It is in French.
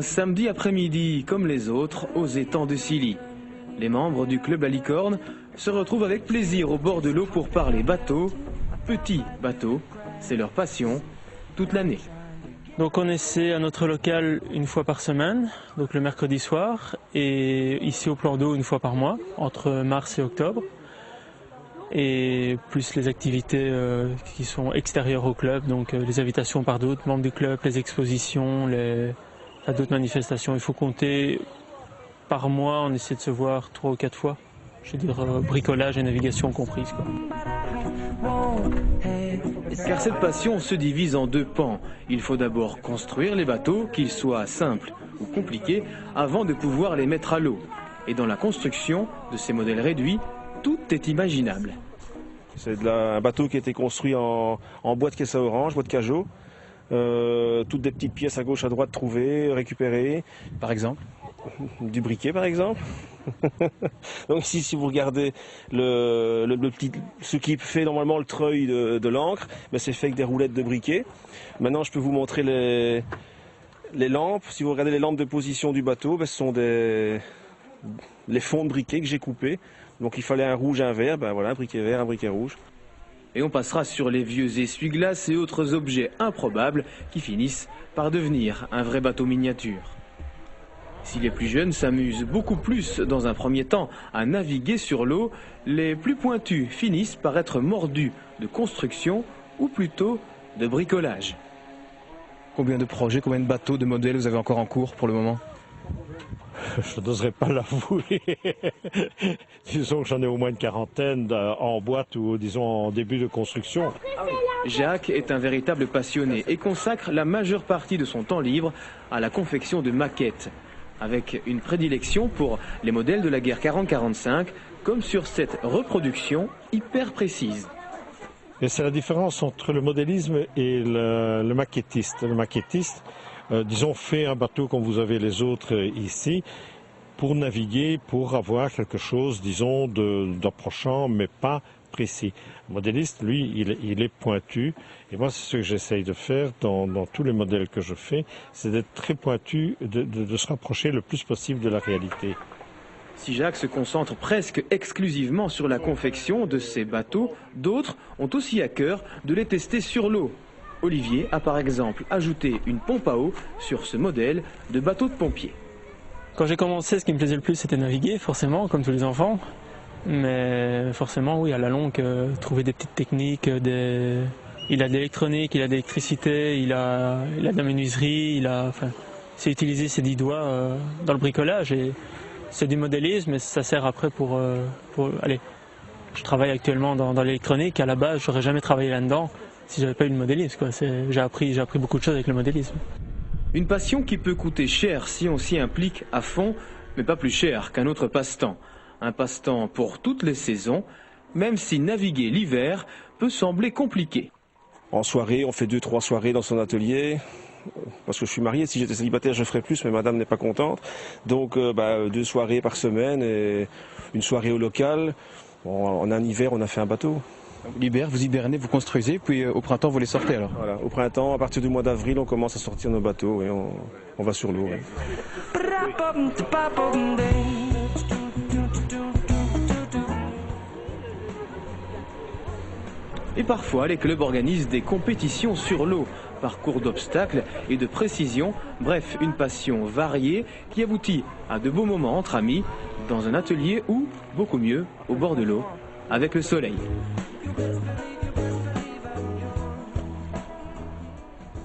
un samedi après-midi comme les autres aux étangs de Silly. Les membres du club La Licorne se retrouvent avec plaisir au bord de l'eau pour parler bateau. Petits bateaux, c'est leur passion toute l'année. Donc on essaie à notre local une fois par semaine, donc le mercredi soir, et ici au plan d'eau une fois par mois, entre mars et octobre. Et plus les activités qui sont extérieures au club, donc les invitations par d'autres membres du club, les expositions, d'autres manifestations. Il faut compter par mois, on essaie de se voir 3 ou 4 fois. Je veux dire bricolage et navigation comprises, quoi. Car cette passion se divise en 2 pans. Il faut d'abord construire les bateaux, qu'ils soient simples ou compliqués, avant de pouvoir les mettre à l'eau. Et dans la construction de ces modèles réduits, tout est imaginable. C'est un bateau qui a été construit en bois de caisse à orange, bois de cajot. Toutes des petites pièces à gauche, à droite trouvées, récupérées. Par exemple ? Du briquet par exemple. Donc ici, si vous regardez ce qui fait normalement le treuil de l'ancre, mais c'est fait avec des roulettes de briquet. Maintenant, je peux vous montrer les lampes. Si vous regardez les lampes de position du bateau, ce sont les fonds de briquet que j'ai coupés. Donc il fallait un rouge et un vert, voilà, un briquet vert, un briquet rouge. Et on passera sur les vieux essuie-glaces et autres objets improbables qui finissent par devenir un vrai bateau miniature. Si les plus jeunes s'amusent beaucoup plus dans un premier temps à naviguer sur l'eau, les plus pointus finissent par être mordus de construction ou plutôt de bricolage. Combien de projets, combien de bateaux, de modèles vous avez encore en cours pour le moment ? Je n'oserais pas l'avouer. Disons que j'en ai au moins une quarantaine en boîte ou disons en début de construction. Jacques est un véritable passionné et consacre la majeure partie de son temps libre à la confection de maquettes, avec une prédilection pour les modèles de la guerre 40-45, comme sur cette reproduction hyper précise. Et c'est la différence entre le modélisme et le maquettiste. Le maquettiste, disons, fait un bateau comme vous avez les autres ici, pour naviguer, pour avoir quelque chose, disons, d'approchant, mais pas précis. Le modéliste, lui, il est pointu, et moi, c'est ce que j'essaye de faire dans tous les modèles que je fais, c'est d'être très pointu, de se rapprocher le plus possible de la réalité. Si Jacques se concentre presque exclusivement sur la confection de ces bateaux, d'autres ont aussi à cœur de les tester sur l'eau. Olivier a par exemple ajouté une pompe à eau sur ce modèle de bateau de pompier. Quand j'ai commencé, ce qui me plaisait le plus, c'était naviguer, forcément, comme tous les enfants. Mais forcément, oui, à la longue, trouver des petites techniques, il a de l'électronique, il a de l'électricité, il a de la menuiserie, c'est utiliser ses 10 doigts dans le bricolage. Et c'est du modélisme, mais ça sert après pour allez, je travaille actuellement dans l'électronique. À la base, j'aurais jamais travaillé là-dedans si j'avais pas eu le modélisme, quoi. J'ai appris beaucoup de choses avec le modélisme. Une passion qui peut coûter cher si on s'y implique à fond, mais pas plus cher qu'un autre passe-temps. Un passe-temps pour toutes les saisons, même si naviguer l'hiver peut sembler compliqué. En soirée, on fait 2-3 soirées dans son atelier. Parce que je suis marié, si j'étais célibataire, je ferais plus, mais madame n'est pas contente. Donc 2 soirées par semaine et une soirée au local. En un hiver, on a fait un bateau. L'hiver, vous hibernez, vous construisez, puis au printemps, vous les sortez alors ? Voilà, au printemps, à partir du mois d'avril, on commence à sortir nos bateaux et on va sur l'eau. Ouais. Et parfois, les clubs organisent des compétitions sur l'eau, parcours d'obstacles et de précision, bref, une passion variée qui aboutit à de beaux moments entre amis, dans un atelier ou, beaucoup mieux, au bord de l'eau, avec le soleil.